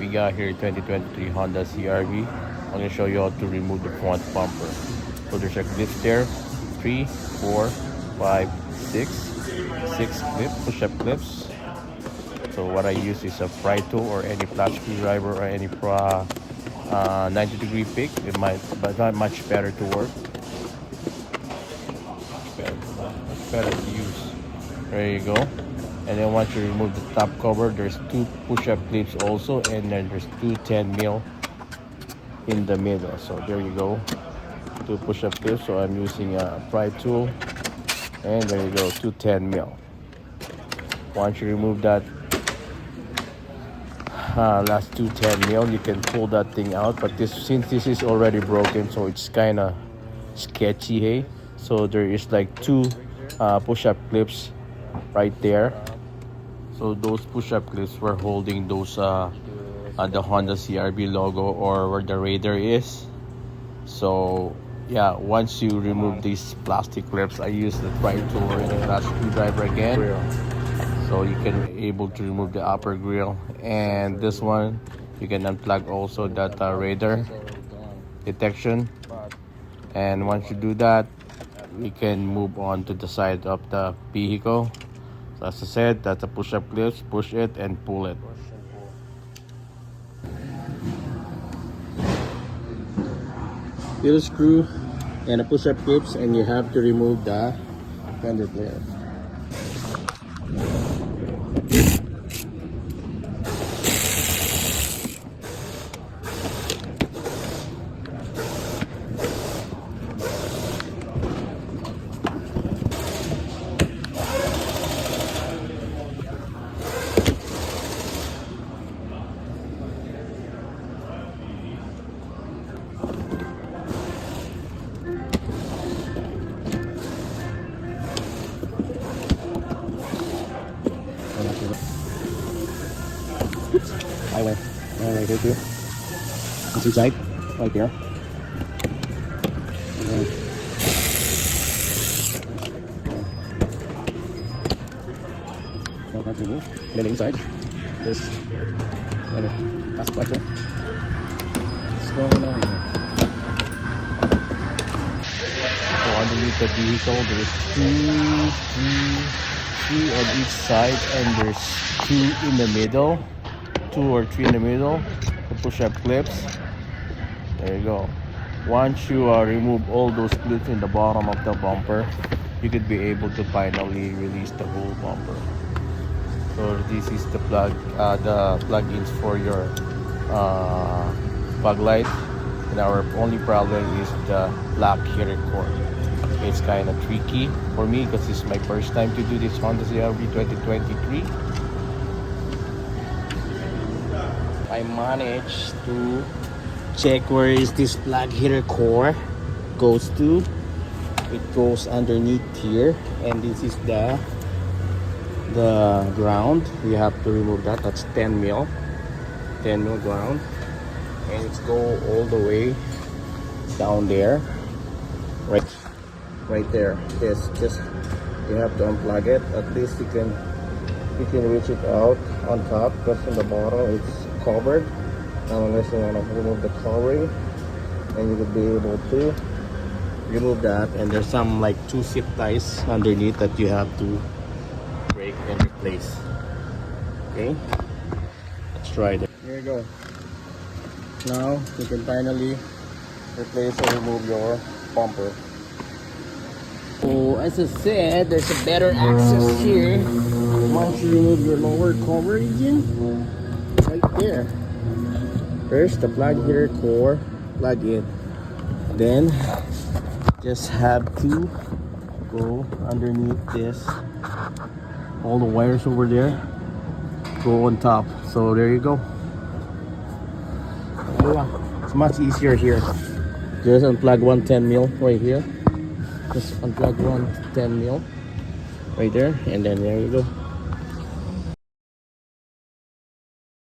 we got here 2023 Honda CRV. I'm going to show you how to remove the front bumper. So there's a clip there, 3, 4, 5, 6 clips, push-up clips. So what I use is a pry tool or any flat screwdriver or any 90-degree pick. It might, but not much better to work. Much better to use. There you go. And then once you remove the top cover, there's 2 push-up clips also, and then there's 2 10mm in the middle. So there you go, 2 push-up clips. So I'm using a pry tool, and there you go, 2 10mm. Once you remove that last 2 10mm, you can pull that thing out. But since this is already broken, so it's kind of sketchy, hey. So there is like 2 push-up clips right there. So those push-up clips were holding those the Honda CRV logo, or where the radar is. So yeah, once you remove these plastic clips, I use the pry tool and a flat screwdriver again, so you can able to remove the upper grill. And this one, you can unplug also that radar detection. And once you do that, we can move on to the side of the vehicle. So as I said, that's a push-up clips. Push it and pull it. Little screw and a push-up clips, and you have to remove the fender flare. Highway. Right here too. It's inside, right there. So that's remove. And then inside, this that's collector. What's going on here? So underneath the vehicle, there's 2 on each side, and there's 2 in the middle. 2 or 3 in the middle, the push-up clips. There you go. Once you remove all those clips in the bottom of the bumper, you could be able to finally release the whole bumper. So this is the plug-ins for your fog light. And our only problem is the black heater core. It's kind of tricky for me because it's my first time to do this Honda CRV 2023. I managed to check where is this plug heater core goes to. It goes underneath here, and this is the ground. You have to remove that. That's 10mm ground, and it's go all the way down there, right there. This just you have to unplug it. At least you can reach it out on top, because on the bottom it's covered. Now unless you want to remove the covering, and you will be able to remove that. And there's some like 2 zip ties underneath that you have to break and replace. Okay, let's try that. Here you go. Now you can finally replace or remove your bumper. So as I said, there's a better access here. Once you remove your lower cover region, right there, there's the plug heater core plug in. Then just have to go underneath this, all the wires over there go on top. So there you go. It's much easier here. Just unplug 1 10mm right here. Just unplug 1 10mm right there, and then there you go.